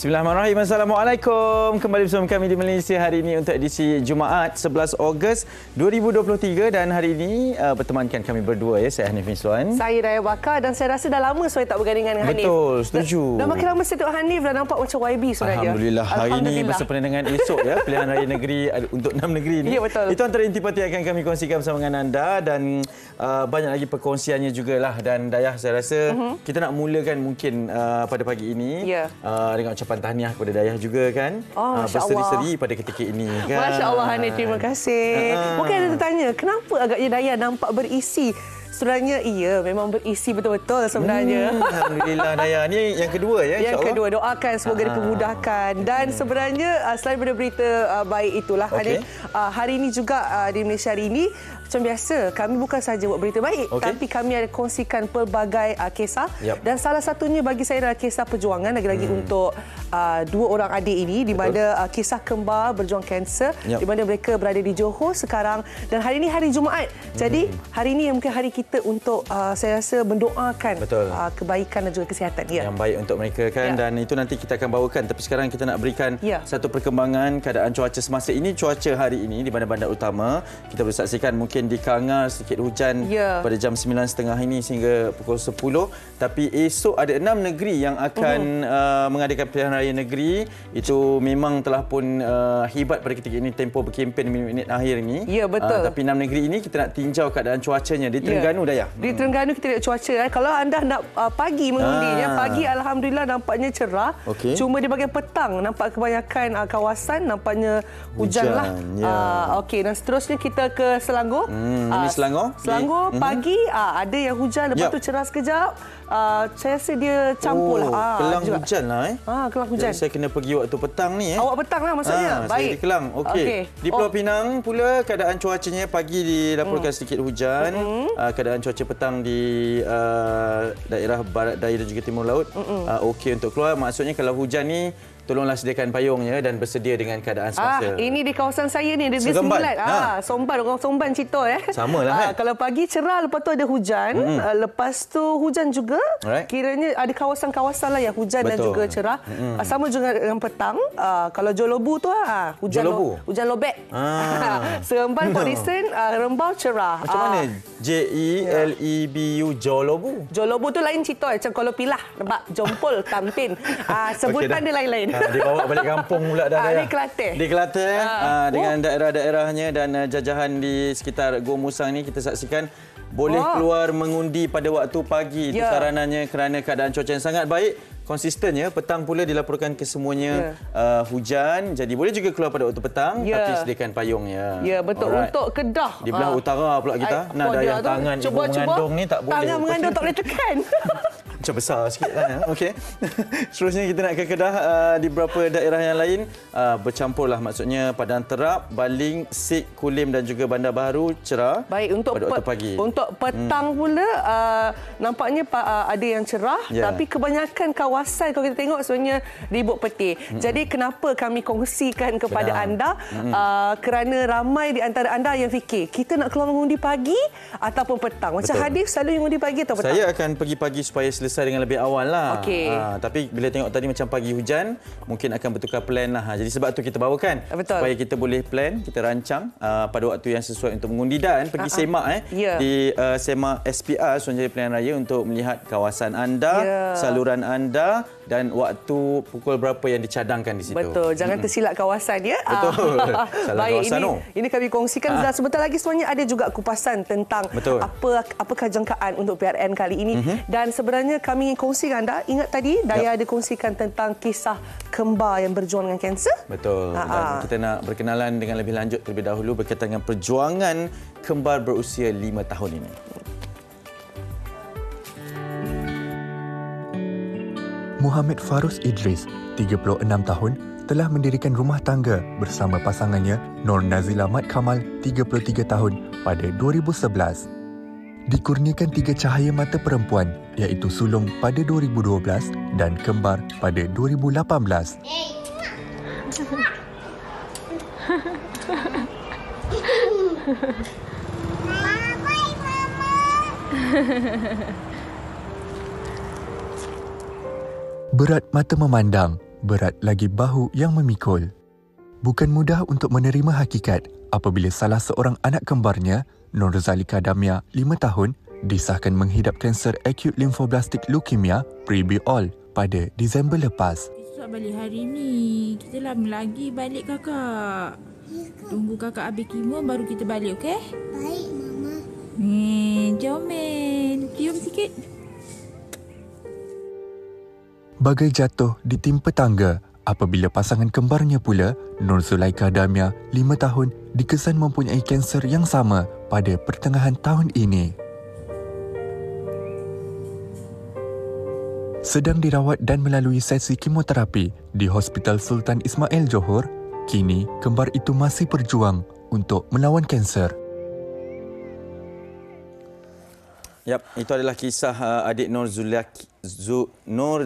Bismillahirrahmanirrahim. Assalamualaikum. Kembali bersama kami di Malaysia hari ini untuk edisi Jumaat 11 Ogos 2023 dan hari ini bertemankan kami berdua ya. Saya Hanif Miswan. Saya Daya Bakar dan saya rasa dah lama saya tak bergandingan dengan Hanif. Betul, setuju. Dah makin lama saya tengok Hanif dah nampak macam YB sebenarnya. Alhamdulillah. Hari ini bersempena dengan esok ya pilihan raya negeri untuk 6 negeri ini. Ya, betul. Itu antara intipati yang akan kami kongsikan bersama dengan anda dan banyak lagi perkongsiannya jugalah dan Dayah saya rasa kita nak mulakan mungkin pada pagi ini dengan ucapan tahniah kepada Dayah juga kan. Berseri-seri pada ketika ini kan. Masya Allah Hanif, terima kasih. Mungkin ada tertanya, kenapa agaknya Dayah nampak berisi? Sebenarnya iya, memang berisi betul-betul sebenarnya. Alhamdulillah Dayah. Ini yang kedua ya, insya-Allah. Yang kedua, doakan semoga dipermudahkan. Dan sebenarnya selain daripada berita baik itulah Hanif, hari ini juga di Malaysia hari ini macam biasa, kami bukan sahaja buat berita baik, tapi kami ada kongsikan pelbagai kisah. Dan salah satunya bagi saya adalah kisah perjuangan lagi-lagi untuk dua orang adik ini di mana kisah kembar berjuang kanser di mana mereka berada di Johor sekarang dan hari ini hari Jumaat. Jadi hari ini mungkin hari kita untuk saya rasa mendoakan kebaikan dan juga kesihatan. Yang baik untuk mereka kan dan itu nanti kita akan bawakan. Tapi sekarang kita nak berikan satu perkembangan keadaan cuaca semasa ini. Cuaca hari ini di bandar-bandar utama kita boleh saksikan mungkin di Kangar sedikit hujan pada jam 9.30 ini sehingga pukul 10. Tapi esok ada 6 negeri yang akan mengadakan pilihan raya negeri. Itu memang telah pun hebat pada ketika ini tempoh berkempen minit-minit akhir ini. Ya, betul. Tapi 6 negeri ini kita nak tinjau keadaan cuacanya di Terengganu Dayah. Di Terengganu kita lihat cuaca. Kalau anda nak pagi mengundinya, pagi alhamdulillah nampaknya cerah. Cuma di bahagian petang nampak kebanyakan kawasan nampaknya hujanlah. Okey, dan seterusnya kita ke Selangor. Ini Selangor. Selangor pagi ada yang hujan, lepas tu cerah sekejap. Saya rasa dia campur lah. Kelang hujan lah kelang hujan. Jadi saya kena pergi waktu petang ni. Awak petang lah maksudnya. Baik. Saya di Kelang. Okey. Di Pulau Pinang pula keadaan cuacanya pagi dilaporkan sedikit hujan. Keadaan cuaca petang di daerah barat daya dan juga timur laut okey untuk keluar. Maksudnya kalau hujan ni tolonglah sediakan payungnya dan bersedia dengan keadaan semasa. Ini di kawasan saya ni, di Sembilan. Somban, orang Somban Cito Samalah kalau pagi cerah, lepas tu ada hujan, lepas tu hujan juga. Kiranya ada kawasan-kawasan lah yang hujan dan juga cerah. Sama juga dengan petang. Kalau Jolobu tu hujan lobek. Seremban, Port Dickson, Rembau cerah. Macam mana? Jelebu Jolobu? Jolobu tu lain Cito, macam kalau pilah, nampak Jompol, Tampin. Sebutan dia lain-lain. Dia bawa balik kampung pula dah. Di Kelantan. Di Kelantan dengan daerah-daerahnya dan jajahan di sekitar Gua Musang ni kita saksikan boleh keluar mengundi pada waktu pagi. Itu saranannya kerana keadaan cuaca yang sangat baik. Konsisten ya. Petang pula dilaporkan kesemuanya hujan. Jadi boleh juga keluar pada waktu petang tapi sediakan payung ya. Ya, betul. Untuk Kedah. Di belah utara pula kita. Nah, Dayah tangan ibu mengandung ni tak boleh. Tangan mengandung tak boleh tekan. Macam besar sikit kan. Okey. Seterusnya kita nak ke Kedah di beberapa daerah yang lain bercampurlah maksudnya Padang Terap, Baling, Sik, Kulim dan juga Bandar Baharu cerah. Baik untuk pada waktu pagi. Untuk petang pula nampaknya ada yang cerah tapi kebanyakan kawasan kalau kita tengok sebenarnya ribut peti. Jadi kenapa kami kongsikan kepada anda kerana ramai di antara anda yang fikir kita nak keluar mengundi pagi ataupun petang. Macam Hadif selalu mengundi pagi atau petang? Saya akan pergi pagi supaya selesai dengan lebih awal lah. Tapi bila tengok tadi macam pagi hujan, mungkin akan bertukar plan lah. Jadi sebab tu kita bawakan. Supaya kita boleh plan, kita rancang pada waktu yang sesuai untuk mengundi dan pergi semak di semak SPR Suruhanjaya Pilihan Raya untuk melihat kawasan anda, saluran anda dan waktu pukul berapa yang dicadangkan di situ. Betul, jangan tersilap kawasan ya. Betul. Salah baik, kawasan ini kami kongsikan dan sebentar lagi sebenarnya ada juga kupasan tentang apakah jangkaan untuk PRN kali ini dan sebenarnya kami ingin kongsi dengan anda. Ingat tadi Dayah ada kongsikan tentang kisah kembar yang berjuang dengan kanser. Betul. Dan kita nak berkenalan dengan lebih lanjut terlebih dahulu berkaitan dengan perjuangan kembar berusia 5 tahun ini. Muhammad Farus Idris, 36 tahun, telah mendirikan rumah tangga bersama pasangannya Nur Nazila Mat Kamal, 33 tahun pada 2011. Dikurniakan 3 cahaya mata perempuan iaitu sulung pada 2012 dan kembar pada 2018. Berat mata memandang, berat lagi bahu yang memikul. Bukan mudah untuk menerima hakikat apabila salah seorang anak kembarnya, Nur Zalika Damia, 5 tahun, disahkan menghidap kanser akut limfoblastik leukemia (PREBOL) pada Disember lepas. Esok balik hari ni. Kita lama lagi balik kakak. Tunggu kakak habis kemo baru kita balik, okey? Baik, Mama. Jomel. Cium sikit. Bagai jatuh ditimpa tangga apabila pasangan kembarnya pula, Nur Zulaika Damia, 5 tahun, dikesan mempunyai kanser yang sama pada pertengahan tahun ini. Sedang dirawat dan melalui sesi kemoterapi di Hospital Sultan Ismail Johor, kini kembar itu masih berjuang untuk melawan kanser. Yap, itu adalah kisah adik Nur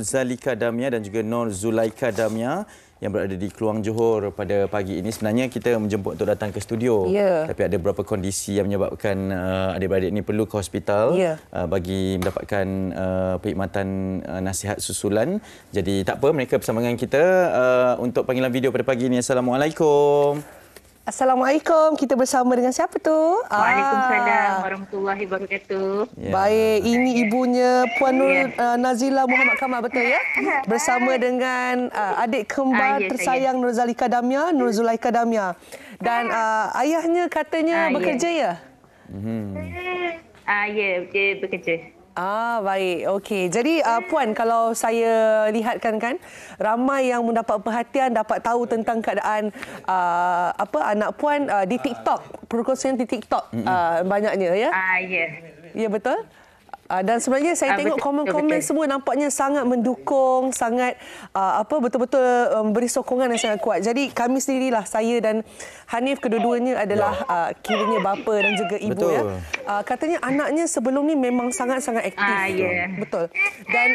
Zalika Damia dan juga Nur Zulaika Damia yang berada di Kluang Johor pada pagi ini. Sebenarnya kita menjemput untuk datang ke studio. Tapi ada beberapa kondisi yang menyebabkan adik-beradik ini perlu ke hospital bagi mendapatkan perkhidmatan nasihat susulan. Jadi tak apa, mereka bersama dengan kita untuk panggilan video pada pagi ini. Assalamualaikum. Assalamualaikum. Kita bersama dengan siapa tu? Waalaikumsalam warahmatullahi wabarakatuh. Baik, ini ibunya Puan Nur Nazila Muhammad Kamal, betul ya? Bersama dengan adik kembar tersayang Nur Zalika Damia, Nur Zulaika Damia. Dan ayahnya katanya bekerja ya? Ya, dia bekerja. Baik. Okey. Jadi Puan, kalau saya lihatkan kan, ramai yang mendapat perhatian, dapat tahu tentang keadaan anak Puan di TikTok, perkongsian di TikTok banyaknya ya. Ya. Ya, betul. Dan sebenarnya saya tengok komen-komen semua nampaknya sangat mendukung, sangat betul-betul beri sokongan yang sangat kuat. Jadi kami sendirilah, saya dan Hanif, kedua-duanya adalah kiranya bapa dan juga ibu. Ya. Katanya anaknya sebelum ni memang sangat-sangat aktif. Betul. Dan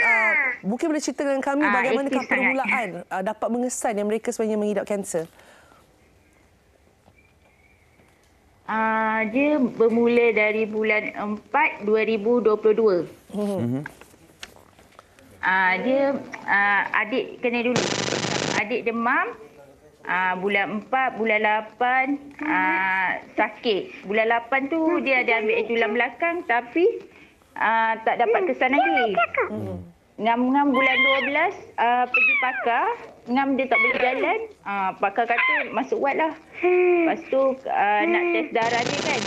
mungkin boleh cerita dengan kami bagaimanakah permulaan dapat mengesan yang mereka sebenarnya mengidap kanser? Dia bermula dari bulan 4 2022. Dia adik kena dulu. Adik demam. Bulan 4, bulan 8 sakit. Bulan 8 tu dia ada ambil tulang belakang tapi tak dapat kesan lagi. Ngam-ngam bulan 12 pergi pakar. Ngam dia tak boleh jalan. Pakar kata masuk wad lah. Lepas tu nak test darah dia kan.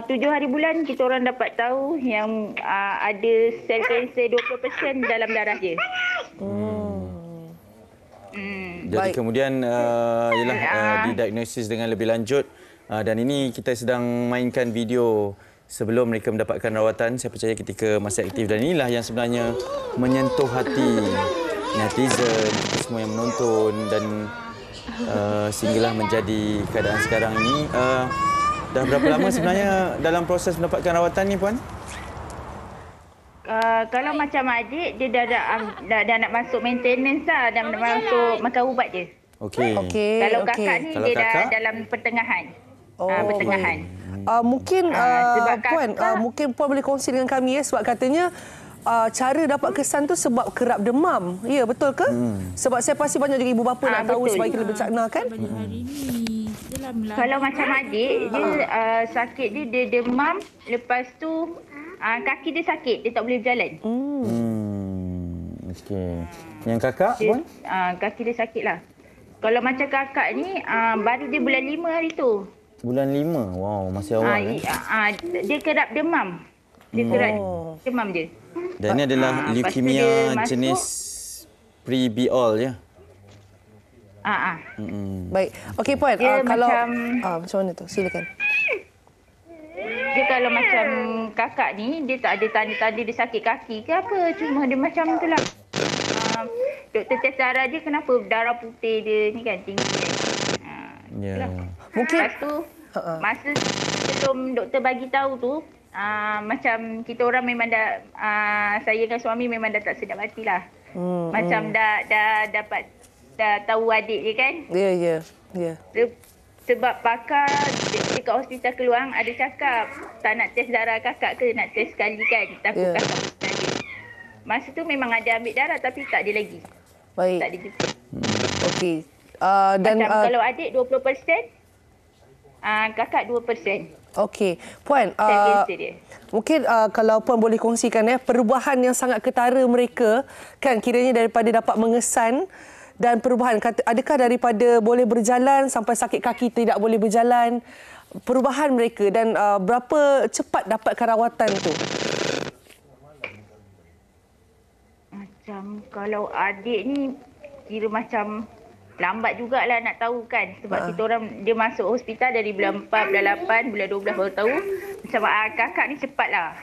7 hari bulan kita orang dapat tahu yang ada sel kanser 20% dalam darah dia. Jadi kemudian didiagnosis dengan lebih lanjut dan ini kita sedang mainkan video sebelum mereka mendapatkan rawatan. Saya percaya ketika masih aktif, dan inilah yang sebenarnya menyentuh hati netizen, kita semua yang menonton, dan sehinggalah menjadi keadaan sekarang ini. Dah berapa lama sebenarnya dalam proses mendapatkan rawatan ni, Puan? Kalau macam adik, dia dah nak masuk maintenance lah, dah nak masuk makan ubat je. Okey. Kalau kakak ni kalau dia dah dalam pertengahan. Pertengahan. Mungkin Puan, mungkin Puan boleh kongsi dengan kami ya, sebab katanya cara dapat kesan tu sebab kerap demam. Ya, betul ke? Sebab saya pasti banyak juga ibu bapa nak tahu supaya kita lebih cakna kan? Kalau macam adik, dia sakit dia demam, lepas tu kaki dia sakit, dia tak boleh berjalan. Okey. Yang kakak, Puan? Kaki dia sakit lah. Kalau macam kakak ni, baru dia bulan 5 hari tu. Bulan 5? Wow, masih awal. Dia kerap demam. Dia kerap demam dia. Dan ini adalah leukemia jenis PREBOL ya? Baik. Okey Puan, kalau macam mana tu? Silakan. Dia kalau macam kakak ni, dia tak ada tanda-tanda dia sakit kaki ke apa. Cuma dia macam tu lah. Doktor test darah dia, kenapa darah putih dia ni kan tinggi kan. Mungkin lepas tu, masa sebelum doktor bagi tahu tu, macam kita orang memang dah, saya dengan suami memang dah tak sedap hati lah. Macam dah dapat, dah tahu adik dia kan. Ya. Sebab pakar dekat hospital Keluang ada cakap, tak nak test darah kakak ke, nak test sekali kan. Takut kakak bersalin. Masa tu memang ada ambil darah tapi tak ada lagi. Baik. Tak dijemput. Okey. Dan kalau adik 20%, kakak 2%. Okey. Puan, mungkin kalau Puan boleh kongsikan perubahan yang sangat ketara mereka kan kiranya daripada dapat mengesan dan perubahan adakah daripada boleh berjalan sampai sakit kaki tidak boleh berjalan, perubahan mereka dan berapa cepat dapatkan rawatan tu? Macam kalau adik ni kira macam lambat jugalah nak tahu kan. Sebab kita orang dia masuk hospital dari bulan 4, bulan 8, bulan 12 baru tahu. Macam kakak ni cepatlah.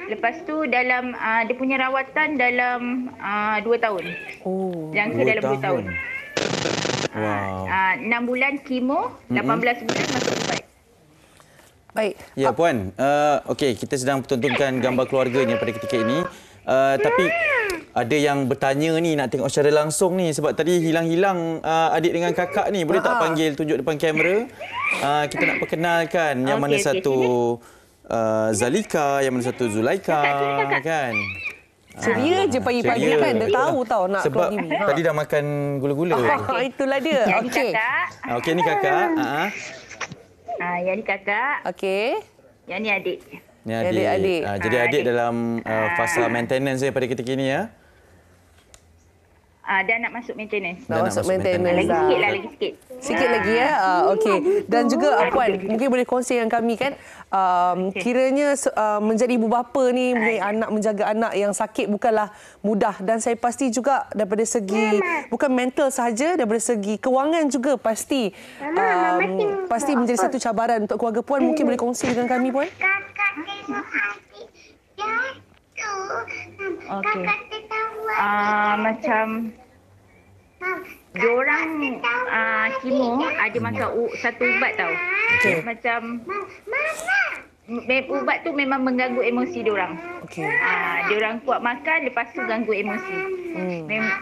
Lepas tu dalam dia punya rawatan dalam 2 tahun. Jangka dalam 2 tahun. Wow. 6 bulan kemo, 18 bulan masuk ubat. Baik. Ya Puan, okey, kita sedang pertontonkan gambar keluarganya pada ketika ini. Tapi ada yang bertanya ni nak tengok secara langsung ni sebab tadi hilang-hilang adik dengan kakak ni. Boleh tak panggil tunjuk depan kamera? Kita nak perkenalkan yang mana satu Zalika, yang mana satu Zulaika kan. Ceria je pagi-pagi kan. Dia tahu tahu nak sebab keluar TV. Tadi dah makan gula-gula. Itulah dia. Okey. Okey ni kakak. Yang ni kakak. Okey. Yang ni adik. Ni adik. Jadi adik dalam fasa maintenance pada ketika ini ya. Dah nak masuk maintenance. Dah masuk maintenance. Lagi sikit lah, lagi sikit. Sikit lagi ya. Okey. Dan juga Puan, mungkin boleh kongsi dengan kami kan, kiranya menjadi ibu bapa ni, anak menjaga anak yang sakit bukanlah mudah dan saya pasti juga daripada segi bukan mental sahaja, daripada segi kewangan juga pasti pasti menjadi satu cabaran untuk keluarga Puan. Mungkin boleh kongsi dengan kami Puan? Okey. Macam diorang kemo ada makan satu ubat tau. Macam ubat tu memang mengganggu emosi diorang. Diorang kuat makan, lepas tu ganggu emosi.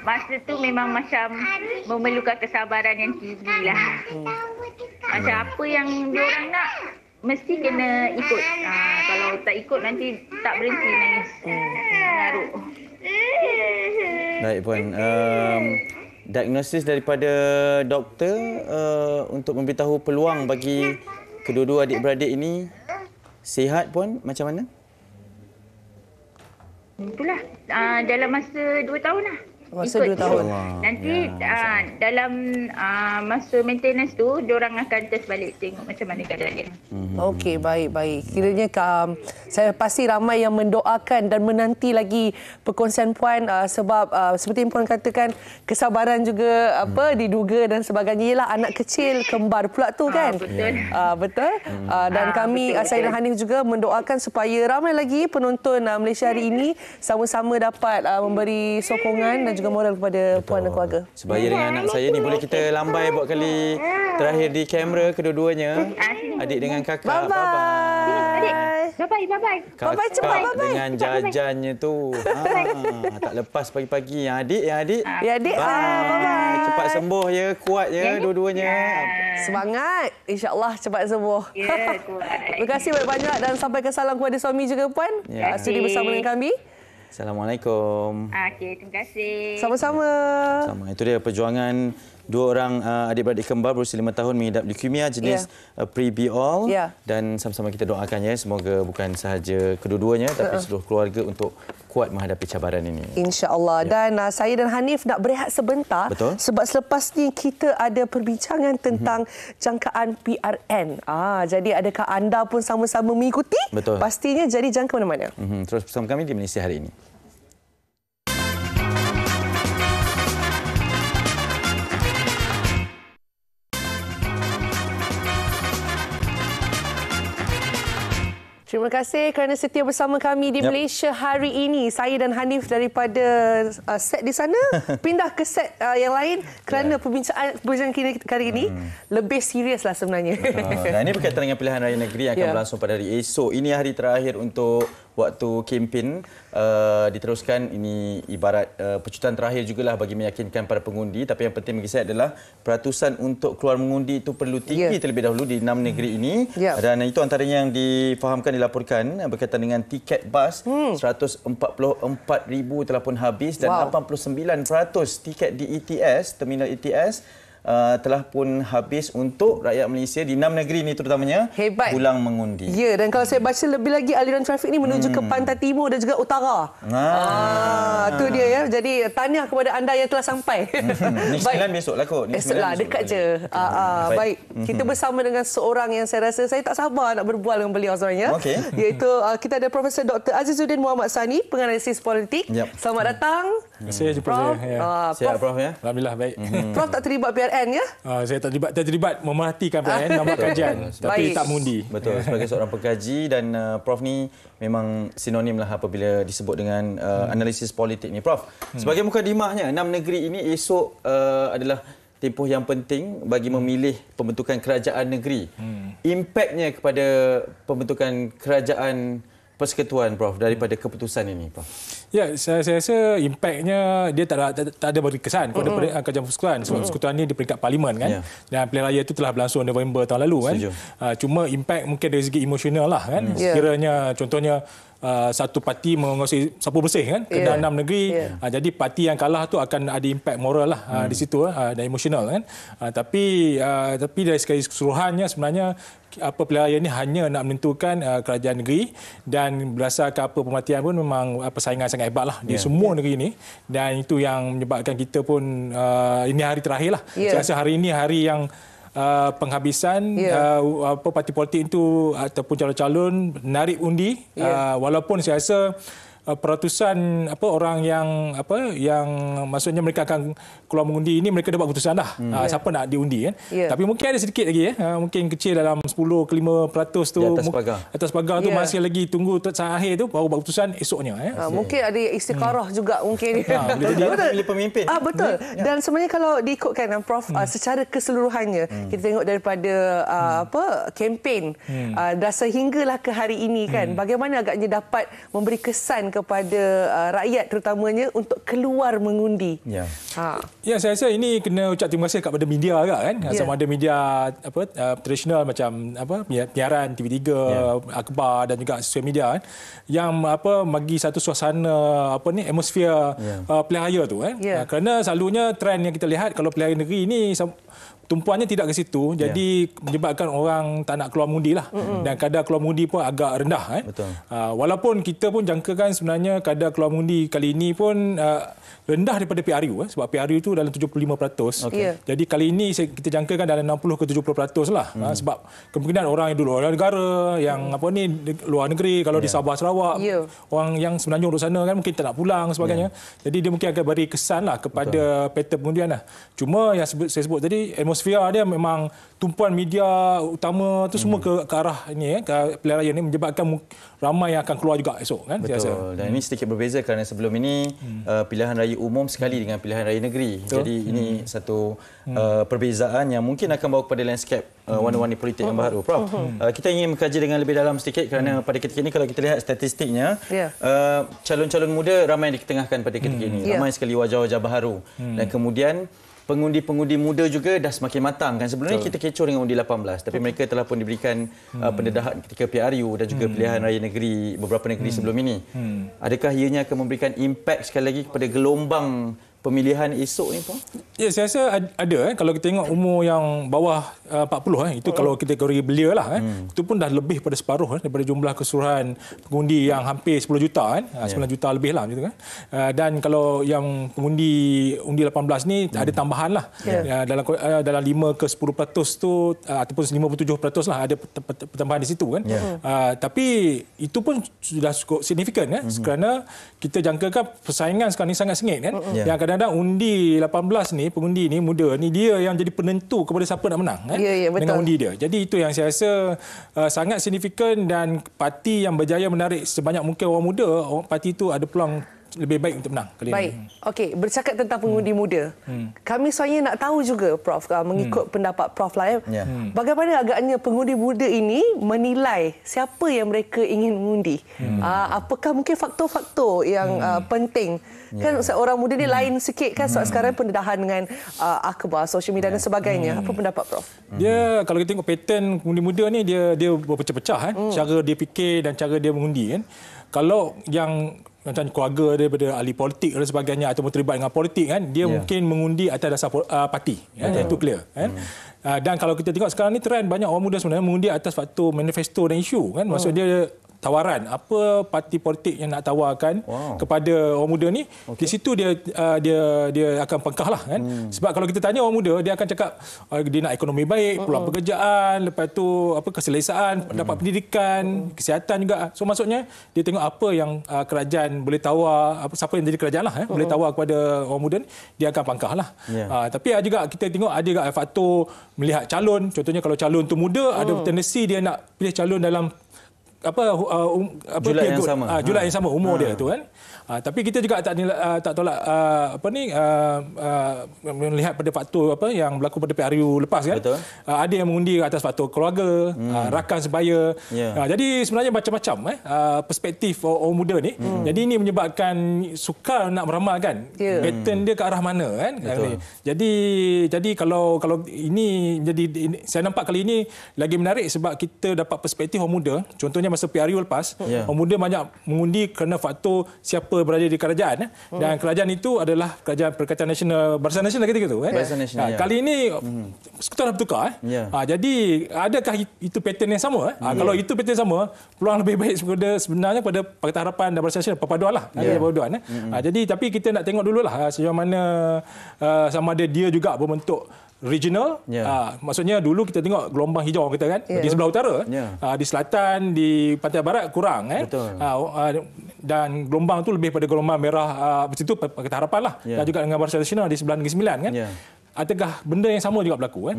Masa tu memang macam memerlukan kesabaran yang tinggi lah. Macam apa yang diorang nak mesti kena ikut. Kalau tak ikut nanti tak berhenti nangis. Mengarut. Baik Puan. Diagnosis daripada doktor untuk memberitahu peluang bagi kedua-dua adik-beradik ini sihat Puan macam mana? Itulah dalam masa 2 tahun lah. Masa 2 tahun. Nanti dalam masa maintenance tu diorang akan test balik tengok macam mana keadaan dia. Okey, baik. Kiranya saya pasti ramai yang mendoakan dan menanti lagi perkongsian Puan sebab seperti yang Puan katakan kesabaran juga diduga dan sebagainya. Ialah anak kecil kembar pula tu kan. Betul. Dan kami saya dan Hanif juga mendoakan supaya ramai lagi penonton Malaysia hari ini sama-sama dapat memberi sokongan dan juga moral kepada Puan dan keluarga. Sebaya dengan anak saya ni, boleh kita lambai buat kali terakhir di kamera kedua-duanya. Adik dengan kakak. Bye-bye. Bye-bye. Bye-bye cepat. Kakak dengan jajannya tu. Tak lepas pagi-pagi. Yang adik. Ya adik. Bye-bye. Cepat sembuh ya, kuat ya dua-duanya. Semangat. InsyaAllah cepat sembuh. Terima kasih banyak-banyak dan sampaikan salam kepada suami juga Puan. Sudi bersama dengan kami. Assalamualaikum. Okey, terima kasih. Sama-sama. Itu dia perjuangan dua orang adik-beradik kembar berusia 5 tahun mengidap leukemia jenis pre-BOL. Dan sama-sama kita doakan ya, semoga bukan sahaja kedua-duanya tapi seluruh keluarga untuk kuat menghadapi cabaran ini. InsyaAllah. Dan saya dan Hanif nak berehat sebentar. Betul. Sebab selepas ni kita ada perbincangan tentang jangkaan PRN. Jadi adakah anda pun sama-sama mengikuti? Betul. Pastinya jadi jangka mana-mana. Terus bersama kami di Malaysia hari ini. Terima kasih kerana setia bersama kami di Malaysia hari ini. Saya dan Hanif daripada set di sana pindah ke set yang lain kerana perbincangan kita kali ini lebih serius lah sebenarnya. Dan ini berkaitan dengan pilihan raya negeri yang akan berlangsung pada hari esok. Ini hari terakhir untuk waktu kempen diteruskan. Ini ibarat pecutan terakhir jugalah bagi meyakinkan para pengundi. Tapi yang penting bagi saya adalah peratusan untuk keluar mengundi itu perlu tinggi terlebih dahulu di 6 negeri ini. Dan itu antaranya yang difahamkan, dilaporkan berkaitan dengan tiket bas. 144,000 telah pun habis dan 89% tiket di ETS, terminal ETS telah pun habis untuk rakyat Malaysia di 6 negeri ini terutamanya. Hebat. Pulang mengundi. Ya, dan kalau saya baca lebih lagi aliran trafik ini menuju ke pantai timur dan juga utara. Itu dia ya. Jadi tahniah kepada anda yang telah sampai. Ni 9 besok lah kot. Esoklah, dekat je. Baik. Kita bersama dengan seorang yang saya rasa saya tak sabar nak berbual dengan beliau sebenarnya. Iaitu kita ada Profesor Dr. Azizuddin Muhammad Sani, penganalisis politik. Selamat datang. Terima kasih jumpa Prof. saya. Sihat Prof ya? Alhamdulillah baik. Prof tak terlibat PRN ya? Saya tak terlibat memerhatikan PRN dan buat kajian. Tapi tak mengundi. Betul, sebagai seorang pengkaji dan Prof ni memang sinonim lah apabila disebut dengan analisis politik ni. Prof, sebagai mukadimahnya, 6 negeri ini esok adalah tempoh yang penting bagi memilih pembentukan kerajaan negeri. Impaknya kepada pembentukan kerajaan persekutuan, Prof, daripada keputusan ini, Prof? Ya, saya rasa impaknya dia tak ada beri kesan kepada kerajaan persekutuan. Sebab persekutuan ini di peringkat parlimen kan. Dan pilihan raya itu telah berlangsung November tahun lalu kan. Cuma impak mungkin dari segi emosional lah kan. Sekiranya contohnya satu parti menguasai sapu bersih kan ke dalam 6 negeri. Jadi parti yang kalah tu akan ada impak moral lah di situ dan emosional kan. Tapi dari segi keseluruhannya sebenarnya pilihan raya ini hanya nak menentukan kerajaan negeri, dan berdasarkan pemerhatian pun memang persaingan sangat hebat lah di semua negeri ini, dan itu yang menyebabkan kita pun ini hari terakhir lah. Saya rasa hari ini hari yang penghabisan parti politik itu ataupun calon-calon menarik undi, walaupun saya rasa peratusan orang yang maksudnya mereka akan keluar mengundi ini, mereka dapat keputusan dah siapa nak diundi kan. Tapi mungkin ada sedikit lagi mungkin kecil dalam 10 ke 5% tu atas pagar tu masih lagi tunggu saat akhir tu baru buat keputusan esoknya mungkin ada istikharah juga mungkin. Betul. Pilih pemimpin. Betul. Dan sebenarnya kalau diikutkan Prof, secara keseluruhannya kita tengok daripada kempen dah sehinggalah ke hari ini kan, bagaimana agaknya dapat memberi kesan kepada rakyat terutamanya untuk keluar mengundi. Ya, saya rasa ini kena ucap terima kasih kepada media agak kan. Sama ada media tradisional macam penyiaran TV3, akhbar dan juga sosial media kan, yang bagi satu suasana atmosfer pilihan raya tu kan. Kerana selalunya trend yang kita lihat kalau pilihan raya negeri ini tumpuannya tidak ke situ, jadi menyebabkan orang tak nak keluar mengundi lah. Dan kadar keluar mengundi pun agak rendah kan. Walaupun kita pun jangkakan sebenarnya kadar keluar mengundi kali ini pun rendah daripada PRU sebab PRU itu dalam 75%. Jadi kali ini kita jangkakan dalam 60 ke 70% lah. Sebab kemungkinan orang yang di luar negara, yang luar negeri, kalau di Sabah Sarawak, orang yang sebenarnya urus sana kan mungkin tak nak pulang sebagainya. Jadi dia mungkin akan beri kesan lah kepada pattern pengundian lah. Cuma yang saya sebut tadi, atmosfer dia memang tumpuan media utama tu semua ke arah ini ke pilihan raya ini, menyebabkan ramai yang akan keluar juga esok kan. Betul. Dan ini sedikit berbeza kerana sebelum ini pilihan raya umum sekali dengan pilihan raya negeri. Jadi ini satu perbezaan yang mungkin akan bawa kepada landscape warna-warni politik yang baru. Prof, kita ingin mengkaji dengan lebih dalam sedikit kerana pada ketika ini kalau kita lihat statistiknya, calon-calon muda ramai diketengahkan pada ketika ini. Ramai sekali wajah-wajah baru. Dan kemudian pengundi-pengundi muda juga dah semakin matang kan. Sebelum ni kita kecoh dengan undi 18, tapi mereka telah pun diberikan pendedahan ketika PRU dan juga pilihan raya negeri beberapa negeri sebelum ini. Adakah ianya akan memberikan impak sekali lagi kepada gelombang pemilihan esok ni, Prof? Ya, saya rasa ada. Kalau kita tengok umur yang bawah 40, itu kalau kita kategori belia lah, itu pun dah lebih pada separuh daripada jumlah keseluruhan pengundi yang hampir 10 juta kan. 9 juta lebih lah macam tu kan. Dan kalau yang pengundi undi 18 ni ada tambahan lah. Dalam 5 ke 10% tu ataupun 57% lah ada pertambahan di situ kan. Tapi itu pun sudah cukup signifikan kan, kerana kita jangkakan persaingan sekarang ni sangat sengit kan. Yang kadang-kadang undi 18 ni, pengundi ni muda ni, dia yang jadi penentu kepada siapa nak menang dengan undi dia. Jadi itu yang saya rasa sangat signifikan, dan parti yang berjaya menarik sebanyak mungkin orang muda, parti itu ada peluang lebih baik untuk menang kali baik. ini. Okey, bercakap tentang pengundi muda. Kami sebenarnya nak tahu juga Prof, mengikut pendapat Prof lah. Bagaimana agaknya pengundi muda ini menilai siapa yang mereka ingin mengundi? Apakah mungkin faktor-faktor yang penting? Kan seorang muda ni lain sikit kan sebab sekarang pendedahan dengan akhbar, sosial media dan sebagainya. Apa pendapat Prof? Dia kalau kita tengok pattern pengundi muda ni dia berpecah-pecah cara dia fikir dan cara dia mengundi kan. Kalau yang macam keluarga daripada ahli politik dan sebagainya ataupun terlibat dengan politik kan, dia mungkin mengundi atas dasar parti kan. Itu clear kan. Dan kalau kita tengok sekarang ni trend banyak orang muda sebenarnya mengundi atas faktor manifesto dan isu kan. Maksud dia tawaran apa parti politik yang nak tawarkan kepada orang muda ni, di situ dia akan pengkah lah kan. Sebab kalau kita tanya orang muda, dia akan cakap dia nak ekonomi baik, peluang pekerjaan, lepas tu apa keselesaan, dapat pendidikan, kesihatan juga. So maksudnya dia tengok apa yang kerajaan boleh tawar, siapa yang jadi kerajaan lah boleh tawar kepada orang muda ni, dia akan pangkah lah. Tapi juga kita tengok ada juga faktor melihat calon. Contohnya kalau calon tu muda, ada tendensi dia nak pilih calon dalam julat yang sama umur dia tu kan. Tapi kita juga tak tolak melihat pada faktor yang berlaku pada PRU lepas kan. Ada yang mengundi atas faktor keluarga, rakan sebaya. Jadi sebenarnya macam-macam perspektif orang muda ni. Jadi ini menyebabkan sukar nak meramalkan pattern dia ke arah mana kan. Jadi kalau ini saya nampak kali ini lagi menarik sebab kita dapat perspektif orang muda. Contohnya masa PRU lepas, orang muda banyak mengundi kerana faktor siapa berada di kerajaan dan kerajaan itu adalah Kerajaan Perikatan Nasional, Barisan Nasional ketika itu kan. Kali ini skuter dah bertukar jadi adakah itu pattern yang sama kalau itu pattern yang sama, peluang lebih baik sebenarnya pada Pakatan Harapan dan Barisan Nasional perpaduan lah. Jadi tapi kita nak tengok dululah sejauh mana sama ada dia juga berbentuk regional. Maksudnya dulu kita tengok gelombang hijau kita kan di sebelah utara, di selatan, di pantai barat kurang kan. Dan gelombang tu lebih pada gelombang merah situ Pakatan Harapan lah. Dan juga dengan Barisan Nasional di sebelah Negeri Sembilan kan. Adakah benda yang sama juga berlaku kan?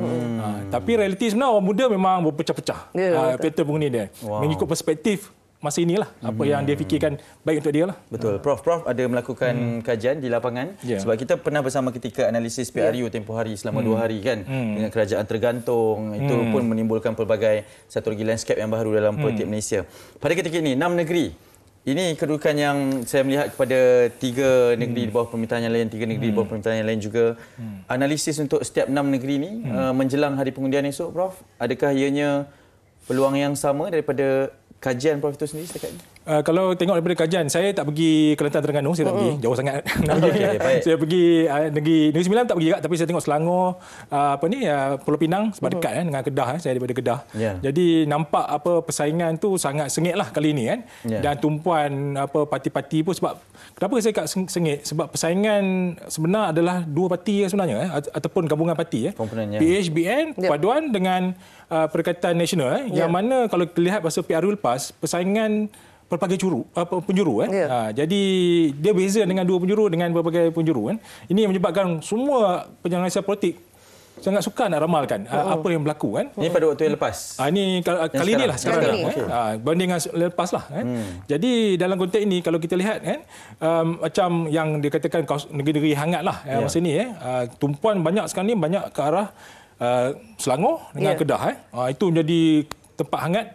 Tapi realiti sebenarnya orang muda memang berpecah-pecah pattern pengundi dia. Mengikut perspektif masa inilah apa yang dia fikirkan baik untuk dia lah. Betul. Prof ada melakukan kajian di lapangan sebab kita pernah bersama ketika analisis PRU tempoh hari selama 2 hari kan dengan kerajaan tergantung. Itu pun menimbulkan pelbagai satu lagi landscape yang baru dalam politik Malaysia. Pada ketika ini 6 negeri. Ini kedudukan yang saya melihat kepada 3 negeri di bawah pemerintahan yang lain, 3 negeri di bawah pemerintahan yang lain juga. Analisis untuk setiap 6 negeri ini menjelang hari pengundian esok Prof, adakah ianya peluang yang sama daripada kajian Prof itu sendiri setakat ini? Kalau tengok daripada kajian, saya tak pergi Kelantan Terengganu, saya tak pergi, jauh sangat. Saya pergi Negeri Sembilan tak pergi juga, tapi saya tengok Selangor, Pulau Pinang sebab dekat dengan Kedah, saya daripada Kedah. Jadi nampak persaingan tu sangat sengit lah kali ini kan. Dan tumpuan parti-parti pun sebab kenapa saya kat sengit? Sebab persaingan sebenar adalah 2 parti sebenarnya ataupun gabungan parti PHBN paduan dengan Perikatan Nasional yang mana kalau kita lihat masa PRU lepas persaingan berbagai penjuru jadi dia beza dengan 2 penjuru dengan berbagai penjuru kan. Ini yang menyebabkan semua penyelesaian politik sangat sukar nak ramalkan apa yang berlaku kan. Ini pada waktu yang lepas. Ini kali inilah sekarang banding dengan lepas lah kan. Jadi dalam konteks ini kalau kita lihat kan macam yang dikatakan negeri-negeri hangat lah masa ni tumpuan banyak sekarang ni banyak ke arah Selangor dengan Kedah itu menjadi tempat hangat.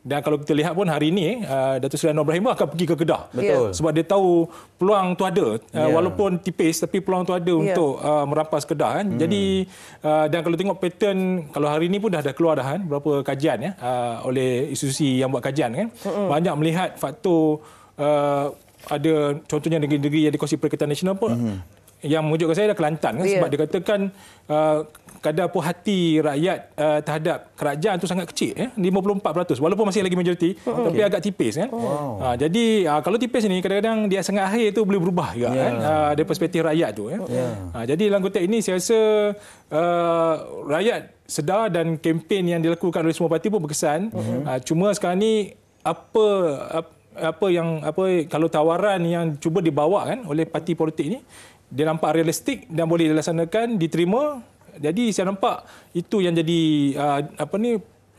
Dan kalau kita lihat pun hari ini Datuk Seri Anwar Ibrahim akan pergi ke Kedah. Sebab dia tahu peluang tu ada walaupun tipis tapi peluang tu ada untuk merampas Kedah kan. Jadi dan kalau tengok pattern kalau hari ini pun dah keluar dah kan beberapa kajian oleh institusi yang buat kajian kan. Banyak melihat faktor ada contohnya negeri-negeri yang dikuasai Perikatan Nasional pun yang mengejutkan saya adalah Kelantan kan sebab dia katakan kadar puas hati rakyat terhadap kerajaan tu sangat kecil 54% walaupun masih lagi majoriti tapi agak tipis kan. Jadi kalau tipis ni kadang-kadang di asangan akhir tu boleh berubah juga kan dari perspektif rakyat tu jadi dalam konteks ini saya rasa rakyat sedar dan kempen yang dilakukan oleh semua parti pun berkesan. Cuma sekarang ni kalau tawaran yang cuba dibawa kan oleh parti politik ni dia nampak realistik dan boleh dilaksanakan, diterima. Jadi saya nampak itu yang jadi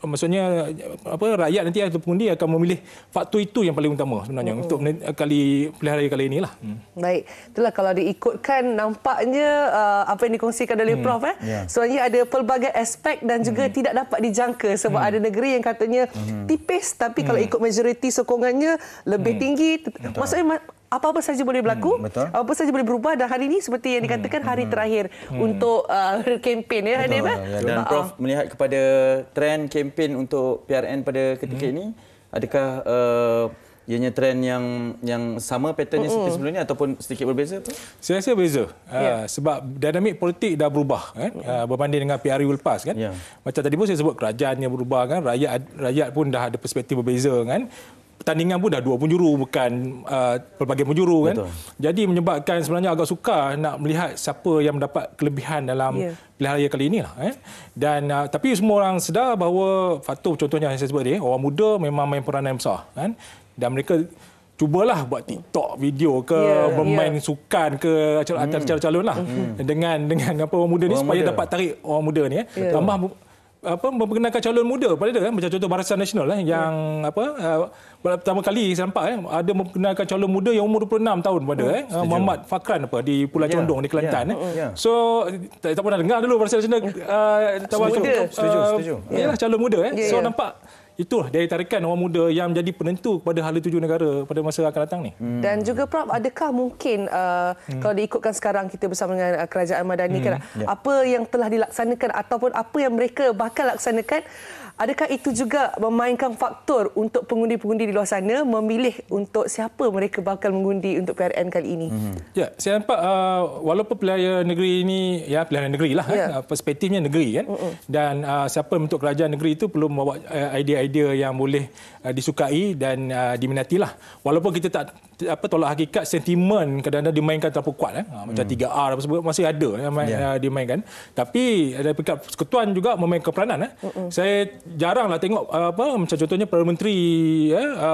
maksudnya rakyat nanti atau pengundi akan memilih faktor itu yang paling utama sebenarnya untuk pilihan raya kali inilah. Baik, itulah kalau diikutkan nampaknya apa yang dikongsikan oleh Prof. Sebenarnya ada pelbagai aspek dan juga tidak dapat dijangka sebab ada negeri yang katanya tipis tapi kalau ikut majoriti sokongannya lebih tinggi. Maksudnya apa-apa saja boleh berlaku, apa saja boleh berubah dan hari ini seperti yang dikatakan hari terakhir untuk kempen ya. Dan Prof melihat kepada trend kempen untuk PRN pada ketika ini, adakah ianya trend yang sama patternnya seperti sebelum ini ataupun sedikit berbeza? Saya rasa berbeza. Sebab dinamik politik dah berubah kan, berbanding dengan PRU lepas kan. Macam tadi pun saya sebut kerajaannya berubah kan, rakyat pun dah ada perspektif berbeza kan. Pertandingan pun dah 2 penjuru bukan pelbagai penjuru kan. Jadi menyebabkan sebenarnya agak sukar nak melihat siapa yang mendapat kelebihan dalam pilihan raya kali ini lah. Dan tapi semua orang sedar bahawa faktor contohnya yang saya sebut tadi, orang muda memang main peranan besar kan. Dan mereka cubalah buat TikTok video ke bermain sukan ke acara calon lah dengan apa orang muda ni supaya dapat tarik orang muda ni tambah memperkenalkan calon muda pada dia kan, macam contoh Barisan Nasional yang pertama kali saya nampak ada memperkenalkan calon muda yang umur 26 tahun pada Muhammad Fakran di Pulau Condong di Kelantan. So tak pernah dengar dulu Barisan Nasional setuju. Yalah calon muda so nampak itulah daya tarikan orang muda yang menjadi penentu kepada hala tuju negara pada masa akan datang ni. Dan juga Prof, adakah mungkin kalau diikutkan sekarang kita bersama dengan Kerajaan Madani kan, apa yang telah dilaksanakan ataupun apa yang mereka bakal laksanakan, adakah itu juga memainkan faktor untuk pengundi-pengundi di luar sana memilih untuk siapa mereka bakal mengundi untuk PRN kali ini? Ya, saya nampak walaupun pilihan negeri ini pilihan negeri lah perspektifnya negeri kan, dan siapa bentuk kerajaan negeri itu perlu membawa idea-idea yang boleh disukai dan diminatilah. Walaupun kita tak tolak hakikat sentimen kadang-kadang dimainkan terlalu kuat macam 3R apa sebut masih ada yang dimainkan, tapi dari pihak persekutuan juga memainkan peranan. Saya jaranglah tengok macam contohnya Perdana Menteri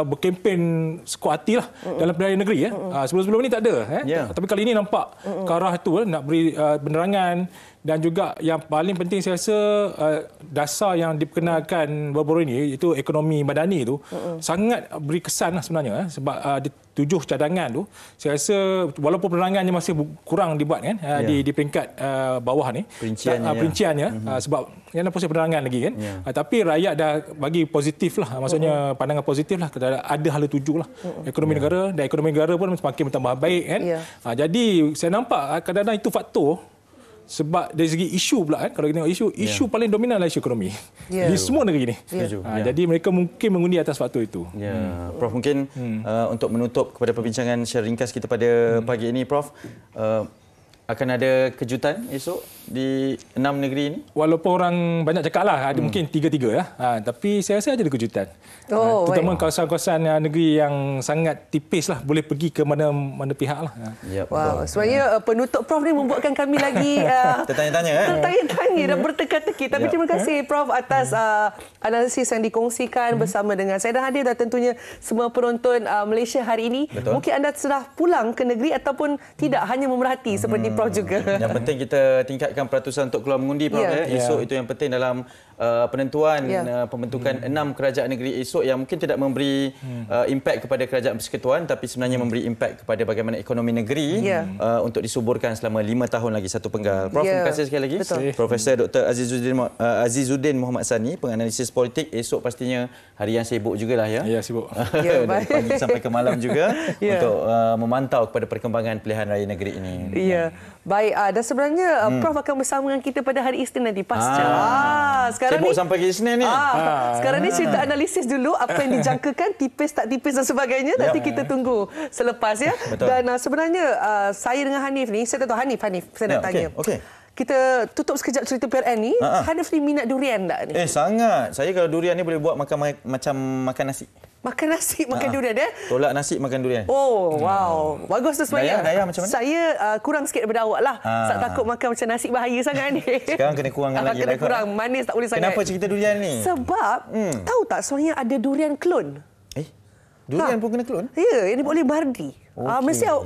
berkempen sekuat hati lah dalam pilihan negeri sebelum-sebelum ni tak ada tapi kali ini nampak ke arah itu nak beri penerangan. Dan juga yang paling penting saya rasa dasar yang diperkenalkan baru-baru ini itu ekonomi madani itu sangat beri kesan lah sebenarnya sebab 7 cadangan tu saya rasa walaupun penerangannya masih kurang dibuat kan di peringkat bawah ni perinciannya sebab yang proses penerangan lagi kan tapi rakyat dah bagi positif lah maksudnya pandangan positif lah ada hala tuju lah ekonomi negara dan ekonomi negara pun semakin bertambah baik kan jadi saya nampak kadang-kadang itu faktor. Sebab dari segi isu pula kan, kalau kita tengok isu paling dominan adalah isu ekonomi di semua negeri ni. Jadi mereka mungkin mengundi atas faktor itu. Prof, mungkin untuk menutup kepada perbincangan secara ringkas kita pada pagi ini, Prof, akan ada kejutan esok di 6 negeri ini? Walaupun orang banyak cakap lah, ada mungkin 3-3 lah. Tapi saya rasa ada kejutan. Terutama kawasan-kawasan negeri yang sangat tipis lah, boleh pergi ke mana pihak lah. Sebenarnya penutup Prof ni membuatkan kami lagi tertanya-tanya dan berteka-teki. Tapi terima kasih Prof atas analisis yang dikongsikan bersama dengan saya dan hadir dan tentunya semua penonton Malaysia hari ini. Mungkin anda sudah pulang ke negeri ataupun tidak, hanya memerhati seperti Prof juga. Yang penting kita tingkatkan peratusan untuk keluar mengundi, Prof. Esok itu yang penting dalam penentuan pembentukan 6 kerajaan negeri esok yang mungkin tidak memberi impak kepada kerajaan persekutuan tapi sebenarnya memberi impak kepada bagaimana ekonomi negeri untuk disuburkan selama 5 tahun lagi satu penggal. Prof, terima kasih sekali lagi. Profesor Dr. Azizuddin Mohamed Sani, penganalisis politik. Esok pastinya hari yang sibuk jugalah ya. Ya, sibuk. Dari pagi sampai ke malam juga untuk memantau kepada perkembangan pilihan raya negeri ini. Baik, dan sebenarnya Prof akan bersama dengan kita pada hari Isnin nanti pasca. Sekarang sibuk ni sampai ke Isnin ni. Sekarang ni cerita analisis dulu apa yang dijangkakan, tipis tak tipis dan sebagainya. Nanti kita tunggu selepas ya. Dan sebenarnya saya dengan Hanif ni, saya tak tahu Hanif saya nak tanya. Kita tutup sekejap cerita PRN ni. Hanif ni minat durian tak ni? Sangat. Saya kalau durian ni boleh buat macam makan nasi. Makan nasi, makan durian Tolak nasi, makan durian. Oh, wow. Bagus tu sebenarnya. Daya macam mana? Saya kurang sikit daripada awak lah. Takut makan macam nasi bahaya sangat ni. Sekarang kena kurangkan lagi. Kena kurang. Manis tak boleh sangat. Kenapa cerita durian ni? Sebab, tahu tak sebenarnya ada durian klon? Durian pun kena klon? Ya, ini boleh Bardi.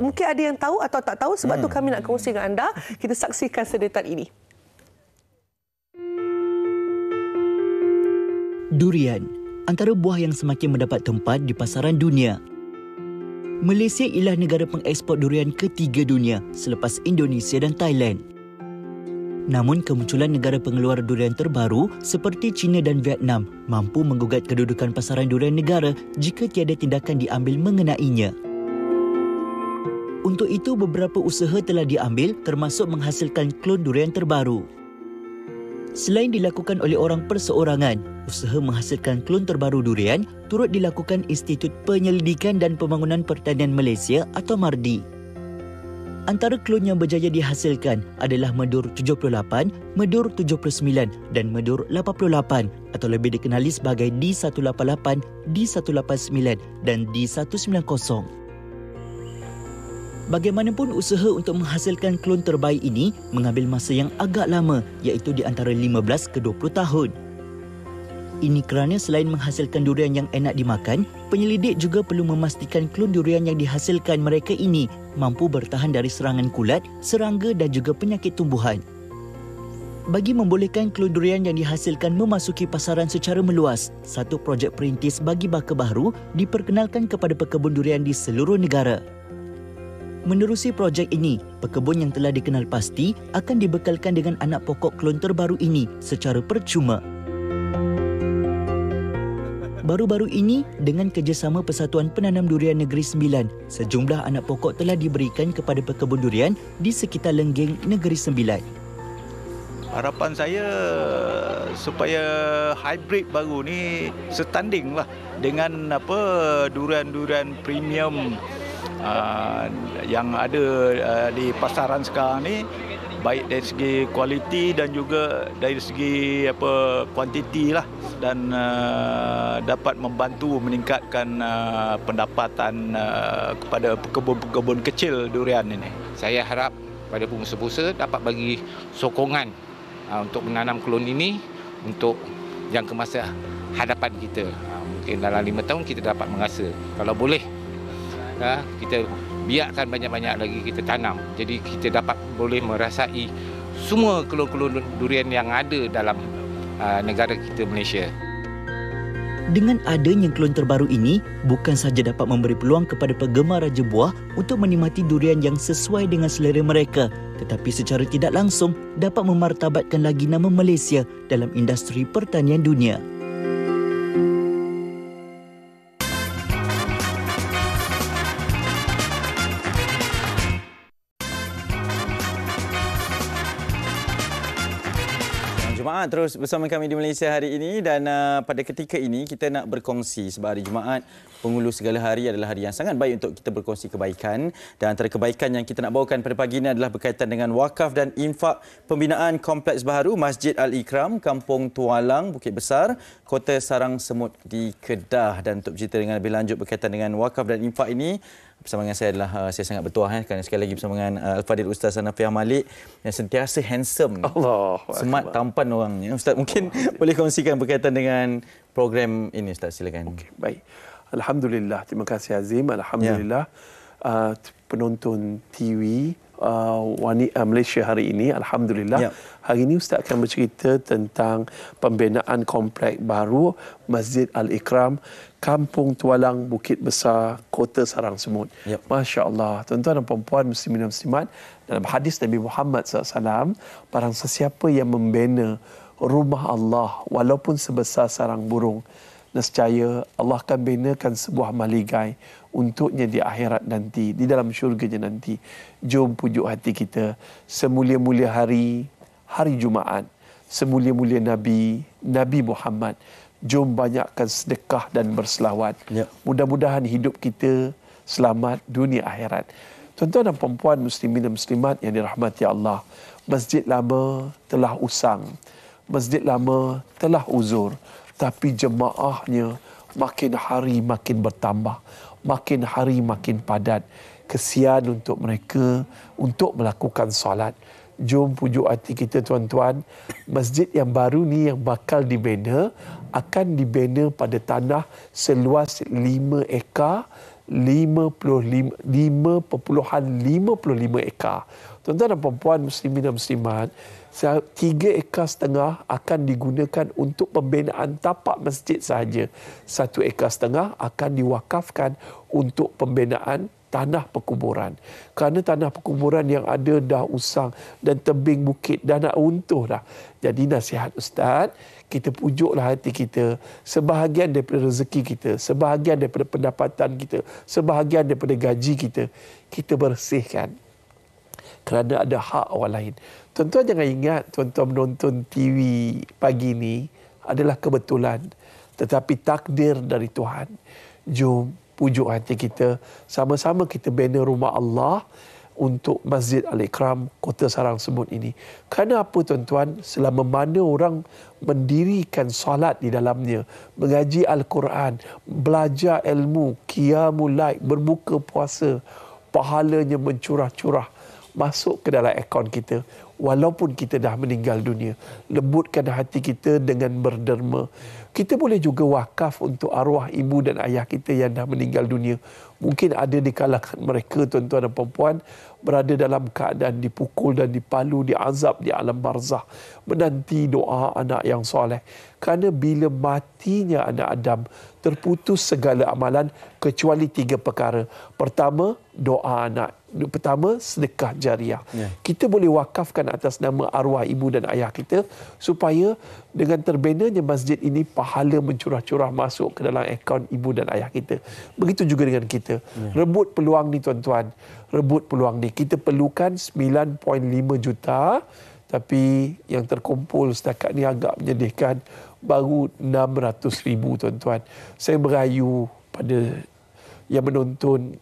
Mungkin ada yang tahu atau tak tahu. Sebab tu kami nak kongsi dengan anda. Kita saksikan sedetan ini. Durian, antara buah yang semakin mendapat tempat di pasaran dunia. Malaysia ialah negara pengeksport durian ketiga dunia selepas Indonesia dan Thailand. Namun kemunculan negara pengeluar durian terbaru seperti China dan Vietnam mampu menggugat kedudukan pasaran durian negara jika tiada tindakan diambil mengenainya. Untuk itu, beberapa usaha telah diambil termasuk menghasilkan klon durian terbaru. Selain dilakukan oleh orang perseorangan, usaha menghasilkan klon terbaru durian turut dilakukan Institut Penyelidikan dan Pembangunan Pertanian Malaysia atau MARDI. Antara klon yang berjaya dihasilkan adalah Medur 78, Medur 79 dan Medur 88 atau lebih dikenali sebagai D188, D189 dan D190. Bagaimanapun, usaha untuk menghasilkan klon terbaik ini mengambil masa yang agak lama, iaitu di antara 15 ke 20 tahun. Ini kerana selain menghasilkan durian yang enak dimakan, penyelidik juga perlu memastikan klon durian yang dihasilkan mereka ini mampu bertahan dari serangan kulat, serangga dan juga penyakit tumbuhan. Bagi membolehkan klon durian yang dihasilkan memasuki pasaran secara meluas, satu projek perintis bagi baka baharu diperkenalkan kepada pekebun durian di seluruh negara. Menerusi projek ini, pekebun yang telah dikenal pasti akan dibekalkan dengan anak pokok klon terbaru ini secara percuma. Baru-baru ini, dengan kerjasama Persatuan Penanam Durian Negeri Sembilan, sejumlah anak pokok telah diberikan kepada pekebun durian di sekitar Lenggeng Negeri Sembilan. Harapan saya supaya hybrid baru ni setandinglah dengan durian-durian premium yang ada di pasaran sekarang ni, baik dari segi kualiti dan juga dari segi kuantiti lah, dan dapat membantu meningkatkan pendapatan kepada pekebun-pekebun kecil durian ini. Saya harap pada pengusaha-pengusaha dapat bagi sokongan untuk menanam klon ini untuk jangka masa hadapan kita. Mungkin dalam 5 tahun kita dapat merasa, kalau boleh kita biarkan banyak-banyak lagi kita tanam. Jadi kita dapat boleh merasai semua klon-klon durian yang ada dalam negara kita Malaysia. Dengan adanya klon terbaru ini, bukan sahaja dapat memberi peluang kepada penggemar raja buah untuk menikmati durian yang sesuai dengan selera mereka, tetapi secara tidak langsung dapat memartabatkan lagi nama Malaysia dalam industri pertanian dunia. Jumaat terus bersama kami di Malaysia hari ini, dan pada ketika ini kita nak berkongsi sebab hari Jumaat penghulu segala hari adalah hari yang sangat baik untuk kita berkongsi kebaikan, dan antara kebaikan yang kita nak bawakan pada pagi ini adalah berkaitan dengan wakaf dan infak pembinaan Kompleks Baharu Masjid Al-Ikram, Kampung Tualang, Bukit Besar, Kota Sarang Semut di Kedah. Dan untuk bercerita dengan lebih lanjut berkaitan dengan wakaf dan infak ini, bersama dengan saya adalah saya sangat bertuah kerana sekali lagi bersama dengan Al-Fadhil Ustaz Hanafiah Malik yang sentiasa handsome, smart, tampan orangnya. Ustaz mungkin boleh kongsikan berkaitan dengan program ini, Ustaz, silakan. Okey, baik. Alhamdulillah, terima kasih Azim. Alhamdulillah, penonton TV Malaysia hari ini, alhamdulillah. Hari ini Ustaz akan bercerita tentang pembinaan kompleks baru Masjid Al-Ikram, Kampung Tualang, Bukit Besar, Kota Sarang Semut. Masya Allah, tuan-tuan dan puan-puan, muslimin dan muslimat, dalam hadis Nabi Muhammad SAW, barang sesiapa yang membina rumah Allah walaupun sebesar sarang burung, nescaya Allah akan binakan sebuah maligai untuknya di akhirat nanti, di dalam syurganya nanti. Jom pujuk hati kita, semulia-mulia hari Jumaat, semulia-mulia Nabi Muhammad. Jom banyakkan sedekah dan berselawat. Mudah-mudahan hidup kita selamat dunia akhirat. Tuan-tuan dan puan-puan, muslimin dan muslimat yang dirahmati Allah, masjid lama telah usang, masjid lama telah uzur, tapi jemaahnya makin hari makin bertambah, makin hari makin padat. Kesian untuk mereka untuk melakukan solat. Jom pujuk hati kita, tuan-tuan. Masjid yang baru ni yang bakal dibina akan dibina pada tanah seluas 5 ekar, 5.55 ekar. Tuan-tuan dan puan-puan, muslimin dan muslimat, 3,5 ekar akan digunakan untuk pembinaan tapak masjid sahaja. 1,5 ekar akan diwakafkan untuk pembinaan tanah perkuburan. Kerana tanah perkuburan yang ada dah usang dan tebing bukit dah nak runtuh dah. Jadi nasihat Ustaz, kita pujuklah hati kita. Sebahagian daripada rezeki kita, sebahagian daripada pendapatan kita, sebahagian daripada gaji kita, kita bersihkan. Kerana ada hak orang lain. Tuan-tuan jangan ingat tuan-tuan menonton TV pagi ni adalah kebetulan. Tetapi takdir dari Tuhan. Jom pujuk hati kita. Sama-sama kita bina rumah Allah untuk Masjid Al-Ikram Kota Sarang Semut ini. Kerana apa tuan-tuan? Selama mana orang mendirikan solat di dalamnya, mengaji Al-Quran, belajar ilmu, qiyamul lail, berbuka puasa, pahalanya mencurah-curah masuk ke dalam akaun kita walaupun kita dah meninggal dunia. Lembutkan hati kita dengan berderma. Kita boleh juga wakaf untuk arwah ibu dan ayah kita yang dah meninggal dunia. Mungkin ada di kalangan mereka tuan-tuan dan puan-puan berada dalam keadaan dipukul dan dipalu, diazab di alam barzah, menanti doa anak yang soleh. Kerana bila matinya anak Adam, terputus segala amalan kecuali 3 perkara. Pertama, doa anak. Pertama, sedekah jariah. Kita boleh wakafkan atas nama arwah ibu dan ayah kita supaya dengan terbinanya masjid ini pahala mencurah-curah masuk ke dalam akaun ibu dan ayah kita. Begitu juga dengan kita. Rebut peluang ni tuan-tuan. Rebut peluang ni. Kita perlukan 9.5 juta tapi yang terkumpul setakat ni agak menyedihkan. Baru 600,000 tuan-tuan. Saya merayu pada yang menonton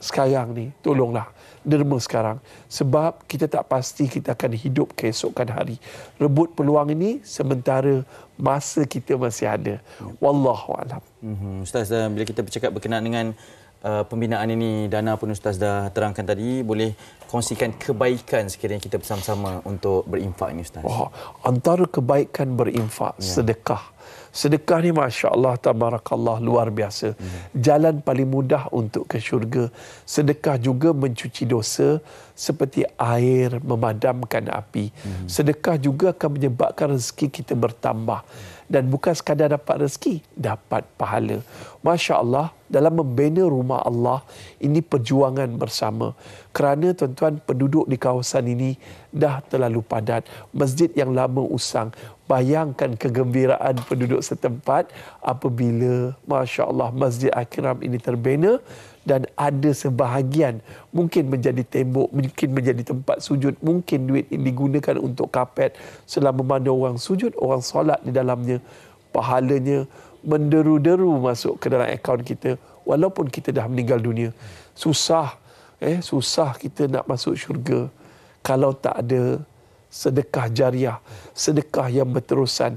sekarang ni, tolonglah derma sekarang. Sebab kita tak pasti kita akan hidup keesokan hari. Rebut peluang ini sementara masa kita masih ada. Wallahualam. Ustaz, bila kita bercakap berkenaan dengan pembinaan ini, dana pun Ustaz dah terangkan tadi, boleh kongsikan kebaikan sekiranya kita bersama-sama untuk berinfak ini Ustaz. Antara kebaikan berinfak, sedekah. Sedekah ni Masya Allah, tabarakallah, luar biasa. Jalan paling mudah untuk ke syurga. Sedekah juga mencuci dosa seperti air memadamkan api. Sedekah juga akan menyebabkan rezeki kita bertambah. Dan bukan sekadar dapat rezeki, dapat pahala. Masya Allah, dalam membina rumah Allah, ini perjuangan bersama. Kerana tuan-tuan, penduduk di kawasan ini dah terlalu padat. Masjid yang lama usang. Bayangkan kegembiraan penduduk setempat apabila Masya Allah Masjid Al-Ikram ini terbina dan ada sebahagian mungkin menjadi tembok, mungkin menjadi tempat sujud, mungkin duit ini digunakan untuk kapet. Selama mana orang sujud, orang solat di dalamnya, pahalanya menderu-deru masuk ke dalam akaun kita walaupun kita dah meninggal dunia. Susah kita nak masuk syurga kalau tak ada sedekah jariah, sedekah yang berterusan,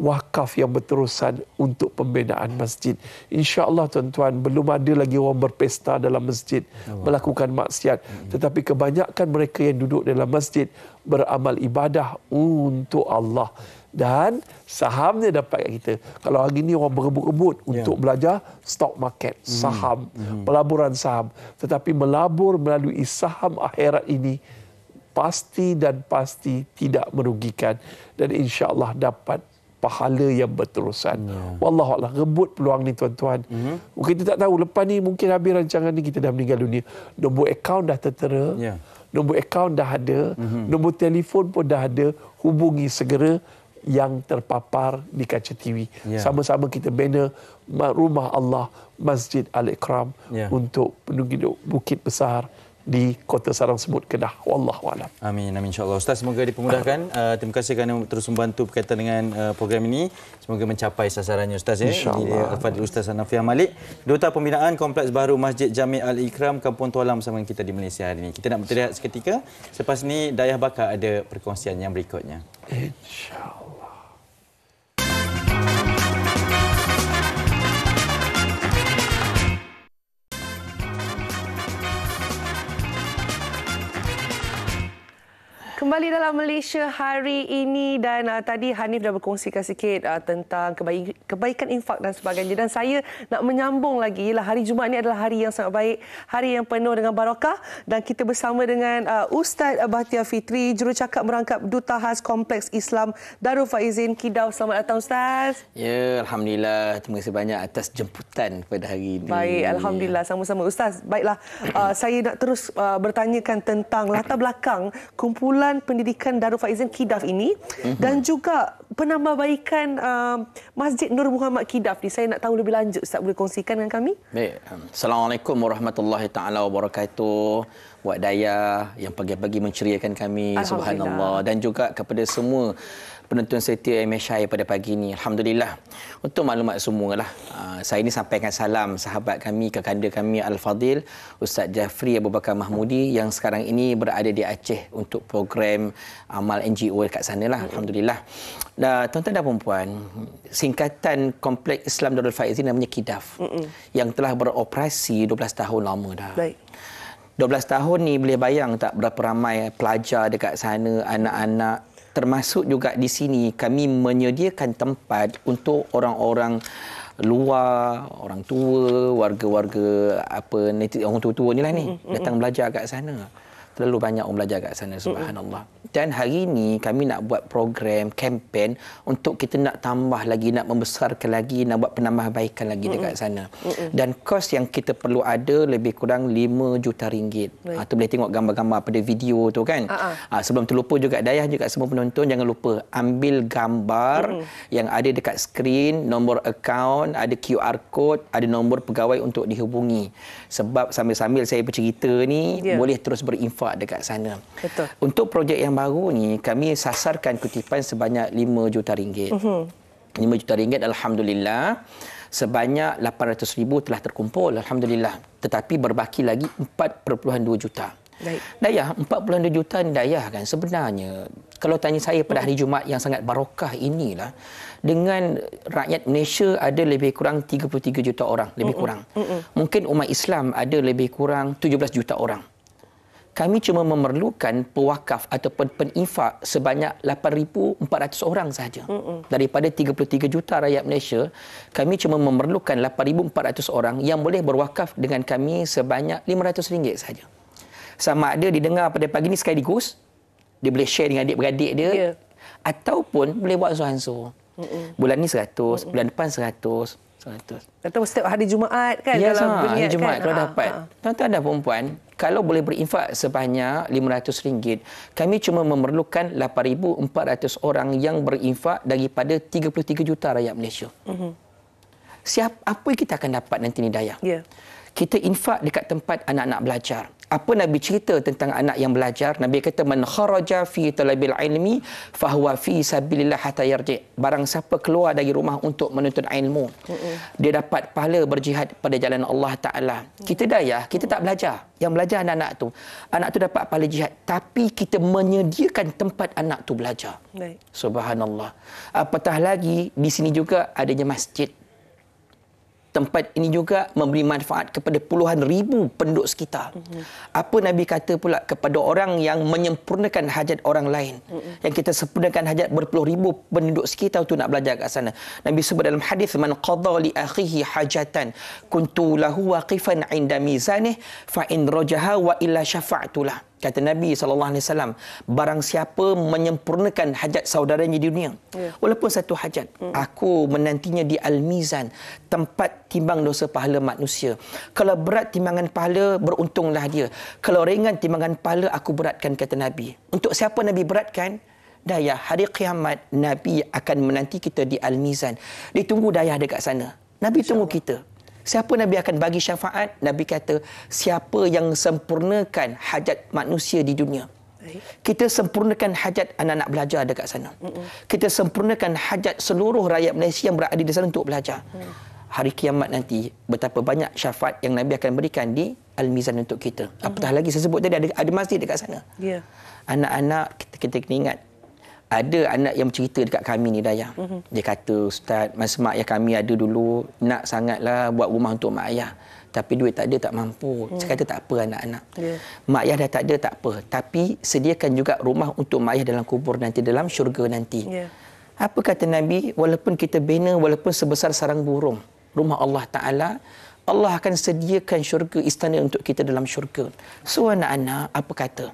wakaf yang berterusan untuk pembinaan masjid. InsyaAllah tuan-tuan, belum ada lagi orang berpesta dalam masjid, melakukan maksiat. Tetapi kebanyakan mereka yang duduk dalam masjid beramal ibadah untuk Allah. Dan sahamnya dapat kat kita. Kalau hari ini orang berebut-rebut untuk belajar stock market, saham, pelaburan saham. Tetapi melabur melalui saham akhirat ini, pasti dan pasti tidak merugikan dan insya-Allah dapat pahala yang berterusan. Wallahualam, rebut peluang ni tuan-tuan. Kita tak tahu lepas ni mungkin habis rancangan ni kita dah meninggal dunia. Nombor akaun dah tertera. Nombor akaun dah ada. Nombor telefon pun dah ada. Hubungi segera yang terpapar di kaca TV. Sama-sama kita bina rumah Allah Masjid Al-Ikram untuk penduduk Bukit Besar di Kota Sarang Semut, Kedah. Wallahualam. Amin, amin, insya-Allah. Ustaz, semoga dipermudahkan. Terima kasih kerana terus membantu berkaitan dengan program ini. Semoga mencapai sasarannya Ustaz. Ini Al-Fadhil Ustaz Hanafiah Malik, Duta Pembinaan Kompleks Baru Masjid Jami' Al-Ikram Kampung Tualam bersama kita di Malaysia hari ini. Kita nak berteriak seketika. Selepas ini Dayah Bakar ada perkongsian yang berikutnya. InsyaAllah. Kembali dalam Malaysia hari ini dan tadi Hanif dah berkongsikan sikit tentang kebaikan infak dan sebagainya. Dan saya nak menyambung lagi, ialah hari Jumaat ini adalah hari yang sangat baik, hari yang penuh dengan barakah. Dan kita bersama dengan Ustaz Bahtiar Fitri, Jurucakap Merangkap Duta Khas Kompleks Islam Darul Faizin Kedah. Selamat datang Ustaz. Ya, Alhamdulillah. Terima kasih banyak atas jemputan pada hari ini. Baik, Alhamdulillah. Sama-sama Ustaz. Baiklah, saya nak terus bertanyakan tentang latar belakang kumpulan pendidikan Darul Faizin Kedah ini dan juga penambahbaikan Masjid Nur Muhammad Kedah ni. Saya nak tahu lebih lanjut, Ustaz boleh kongsikan dengan kami? Baik. Assalamualaikum warahmatullahi taala wabarakatuh. Buat daya yang pagi-pagi menceriakan kami, subhanallah, dan juga kepada semua penonton setia MSI pada pagi ini. Alhamdulillah. Untuk maklumat semualah, saya ini sampaikan salam sahabat kami, kekanda kami Al-Fadil Ustaz Jafri Abu Bakar Mahmudi yang sekarang ini berada di Aceh untuk program amal NGO dekat sanalah. Alhamdulillah. Dan tuan-tuan dan puan-puan, singkatan Kompleks Islam Darul Faizin namanya KIDAF yang telah beroperasi 12 tahun lama dah. Baik. 12 tahun ni boleh bayang tak berapa ramai pelajar dekat sana, anak-anak, termasuk juga di sini kami menyediakan tempat untuk orang-orang luar, orang tua, warga-warga orang tua-tua ni lah ni datang belajar kat sana. Terlalu banyak orang belajar kat sana, subhanallah. Dan hari ini kami nak buat program, kempen untuk kita nak tambah lagi, nak membesarkan lagi, nak buat penambahbaikan lagi dekat sana. Dan kos yang kita perlu ada lebih kurang 5 juta ringgit. Tu boleh tengok gambar-gambar pada video tu kan. Sebelum terlupa juga, Dayah juga semua penonton jangan lupa ambil gambar yang ada dekat skrin, nombor akaun, ada QR code, ada nombor pegawai untuk dihubungi. Sebab sambil-sambil saya bercerita ni boleh terus berinfak dekat sana. Betul. Untuk projek yang baru ni kami sasarkan kutipan sebanyak 5 juta ringgit. 5 juta ringgit, alhamdulillah. Sebanyak 800,000 telah terkumpul, alhamdulillah. Tetapi berbaki lagi 4.2 juta. Baik. Dayah, 4.2 juta ni Dayah kan sebenarnya kalau tanya saya pada hari Jumaat yang sangat barakah inilah, dengan rakyat Malaysia ada lebih kurang 33 juta orang, lebih kurang. Mungkin umat Islam ada lebih kurang 17 juta orang. Kami cuma memerlukan pewakaf ataupun peninfak sebanyak 8,400 orang sahaja. Daripada 33 juta rakyat Malaysia, kami cuma memerlukan 8,400 orang yang boleh berwakaf dengan kami sebanyak RM500 sahaja. Sama ada didengar pada pagi ni sekaligus, dia boleh share dengan adik-beradik dia, ataupun boleh buat ansur-ansur. Bulan ni 100, bulan depan 100. Atau setiap hari Jumaat kan? Ya, kalau hari Jumaat kan? kalau dapat. Tuan-tuan dan puan-puan, kalau boleh berinfak sebanyak RM500, kami cuma memerlukan 8,400 orang yang berinfak daripada 33 juta rakyat Malaysia. Apa yang kita akan dapat nanti ni, Dayah? Kita infak dekat tempat anak-anak belajar. Apa Nabi cerita tentang anak yang belajar? Nabi kata, man kharaja fi talabil ilmi fahuwa fi sabilillah hatta yarji. Barang siapa keluar dari rumah untuk menuntut ilmu, dia dapat pahala berjihad pada jalan Allah Ta'ala. Kita Dayah, kita tak belajar. Yang belajar anak-anak tu. Anak tu dapat pahala jihad. Tapi kita menyediakan tempat anak tu belajar. Baik. Subhanallah. Apatah lagi, di sini juga adanya masjid. Tempat ini juga memberi manfaat kepada puluhan ribu penduduk sekitar. Apa Nabi kata pula kepada orang yang menyempurnakan hajat orang lain. Yang kita sempurnakan hajat berpuluh ribu penduduk sekitar tu nak belajar kat sana. Nabi sebut dalam hadis, man qadha li akhihi hajatan kuntu lahu waqifan 'inda mizanih fa in rajaha wa illa syafa'tulah. Kata Nabi SAW, barang siapa menyempurnakan hajat saudaranya di dunia, walaupun satu hajat, aku menantinya di Al-Mizan, tempat timbang dosa pahala manusia. Kalau berat timbangan pahala, beruntunglah dia. Kalau ringan timbangan pahala, aku beratkan, kata Nabi. Untuk siapa Nabi beratkan? Dayah, hari kiamat, Nabi akan menanti kita di Al-Mizan. Ditunggu Dayah dekat sana. Nabi tunggu kita. Siapa Nabi akan bagi syafaat? Nabi kata, siapa yang sempurnakan hajat manusia di dunia. Kita sempurnakan hajat anak-anak belajar dekat sana. Kita sempurnakan hajat seluruh rakyat Malaysia yang berada di sana untuk belajar. Hari kiamat nanti, betapa banyak syafaat yang Nabi akan berikan di Al-Mizan untuk kita. Apatah lagi, saya sebut tadi ada masjid dekat sana. Anak-anak, kita kena ingat, Ada anak yang bercerita dekat kami ni, Dayah. Dia kata, Ustaz, masa mak ayah kami ada dulu, nak sangatlah buat rumah untuk mak ayah. Tapi duit tak ada, tak mampu. Saya kata, tak apa anak-anak. Mak ayah dah tak ada, tak apa. Tapi sediakan juga rumah untuk mak ayah dalam kubur nanti, dalam syurga nanti. Apa kata Nabi? Walaupun kita bina, walaupun sebesar sarang burung, rumah Allah Ta'ala, Allah akan sediakan syurga, istana untuk kita dalam syurga. So anak-anak, apa kata?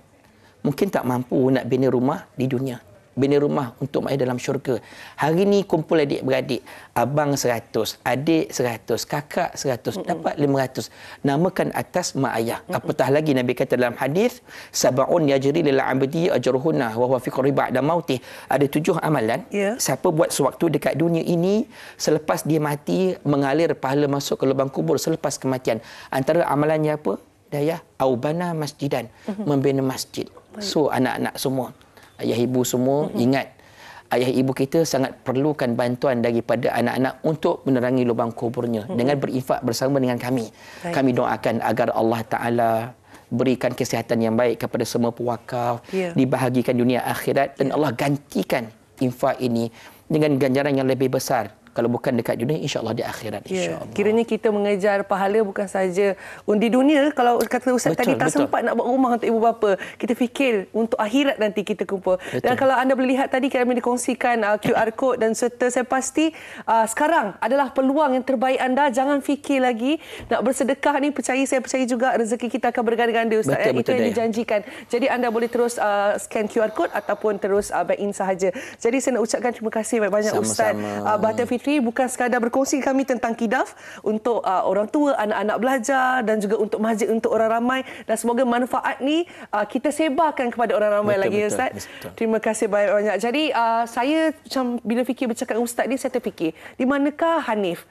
Mungkin tak mampu nak bina rumah di dunia. Bina rumah untuk mak ayah dalam syurga. Hari ni kumpul adik-beradik. Abang 100, adik 100, kakak 100, dapat 500. Namakan atas mak ayah. Apatah lagi Nabi kata dalam hadis, sab'un yajri lil 'abdi ajruhunna wa huwa fi qabri ba'da mautih. Ada 7 amalan. Siapa buat sewaktu dekat dunia ini, selepas dia mati, mengalir pahala masuk ke lubang kubur selepas kematian. Antara amalannya apa? Dayah, aubana masjidan, membina masjid. So anak-anak semua, ayah ibu semua, ingat, ayah ibu kita sangat perlukan bantuan daripada anak-anak untuk menerangi lubang kuburnya dengan berinfak bersama dengan kami. Kami doakan agar Allah Ta'ala berikan kesihatan yang baik kepada semua pewakaf, dibahagikan dunia akhirat, dan Allah gantikan infak ini dengan ganjaran yang lebih besar. Kalau bukan dekat dunia, insya-Allah di akhirat, insya-Allah. Kiranya kita mengejar pahala bukan saja di dunia. Kalau kata Ustaz tadi tak sempat nak buat rumah untuk ibu bapa, kita fikir untuk akhirat nanti kita kumpul. Dan kalau anda boleh lihat tadi kami dikongsikan QR code dan serta saya pasti sekarang adalah peluang yang terbaik anda. Jangan fikir lagi nak bersedekah ni, saya percaya juga rezeki kita akan berganda-ganda, Ustaz. Itu yang dijanjikan. Jadi anda boleh terus scan QR code ataupun terus bank in sahaja. Jadi saya nak ucapkan terima kasih banyak-banyak Ustaz Bahtiar Fitri, bukan sekadar berkongsi kami tentang KIDAF untuk orang tua, anak-anak belajar dan juga untuk masjid untuk orang ramai, dan semoga manfaat ni kita sebarkan kepada orang ramai lagi, Ustaz. Terima kasih banyak-banyak. Jadi saya macam bila fikir bercakap dengan Ustaz ni, saya terfikir, di manakah Hanif?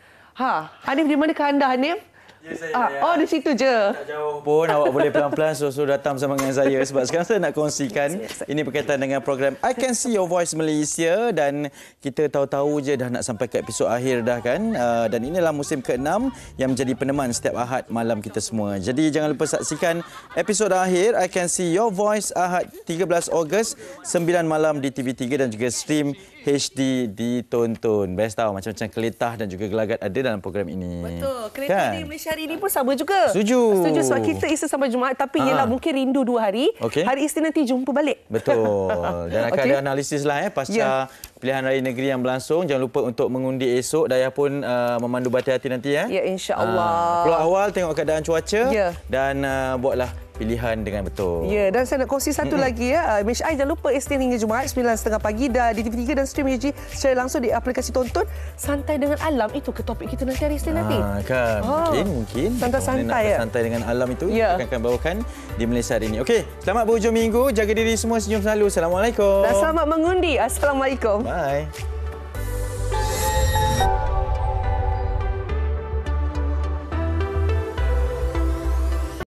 Hanif, di manakah anda, Hanif? Di situ je. Tak jauh pun, awak boleh pelan-pelan suruh datang bersama dengan saya, sebab sekarang saya nak kongsikan ini berkaitan dengan program I Can See Your Voice Malaysia, dan kita tahu-tahu je dah nak sampai ke episod akhir dah kan, dan inilah musim ke-6 yang menjadi peneman setiap Ahad malam kita semua. Jadi jangan lupa saksikan episod akhir I Can See Your Voice Ahad 13 Ogos 9 malam di TV3 dan juga stream HD ditonton. Best tahu macam-macam keletah dan juga gelagat ada dalam program ini. Betul. Kereta di Malaysia hari ini pun sama juga. Setuju sebab kita Isnin sampai Jumaat, tapi ialah mungkin rindu 2 hari. Hari Isnin nanti jumpa balik. Betul. Dan akan ada analisis lah pasca pilihan raya negeri yang berlangsung. Jangan lupa untuk mengundi esok. Dayah pun memandu berhati-hati nanti ya. Ya, insya-Allah. Keluar awal tengok keadaan cuaca dan buatlah pilihan dengan betul. Ya, dan saya nak kongsi satu lagi ya. Miss Ai, jangan lupa Isnin hingga Jumaat 9.30 pagi dah di TV3 dan stream UG secara langsung di aplikasi tonton. Santai dengan alam, itu ke topik kita nanti hari Isnin nanti. Kan. Mungkin. Santai-santai santai dengan alam itu kita akan bawakan di Malaysia hari ini. Okey, selamat berhujung minggu. Jaga diri semua, senyum selalu. Assalamualaikum. Dan selamat mengundi. Assalamualaikum. Bye.